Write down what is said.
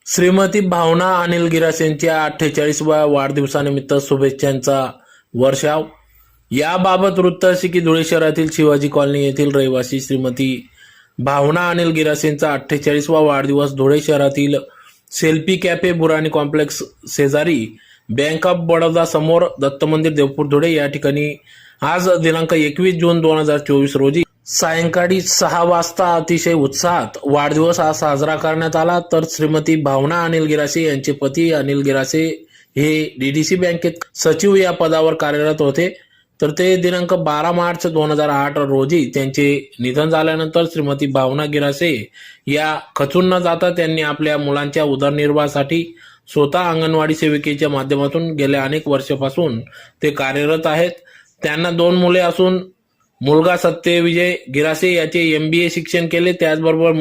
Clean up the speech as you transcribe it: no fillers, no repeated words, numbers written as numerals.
श्रीमती भावना अनिल गिरासे यांच्या 48व्या वाढदिवसानिमित्त शुभेच्छांचा वर्षाव। याबाबत वृत्त असे की धुळे शहरातील शिवाजी कॉलनी येथील रहिवासी श्रीमती भावना अनिल गिरासे यांचा 48वा वाढदिवस धुळे शहरातील सेल्फी कॅफे बुराणी कॉम्प्लेक्स शेजारी बँक ऑफ बडोदा समोर दत्त मंदिर देवपूर धुळे या ठिकाणी आज दिनांक 21 जून 2024 रोजी सायंकाळी 6 वाजता अतिशय उत्साहात वाढदिवस हा साजरा करण्यात आला। तर श्रीमती भावना अनिल गिरासे यांचे पती अनिल गिरासे हे डीडीसी बँकेत सचिव या पदावर कार्यरत होते। तर ते दिनांक 12 मार्च 2008 रोजी त्यांचे निधन झाल्यानंतर श्रीमती भावना गिरासे या खचून न जाता त्यांनी आपल्या मुलांच्या उदरनिर्वाहासाठी स्वतः अंगणवाडी सेविकेच्या माध्यमातून गेल्या अनेक वर्षापासून ते कार्यरत आहेत। त्यांना 2 मुले असून मुलगा सत्यविजय गिरासे याचे MBA शिक्षण केले, त्याचबरोबर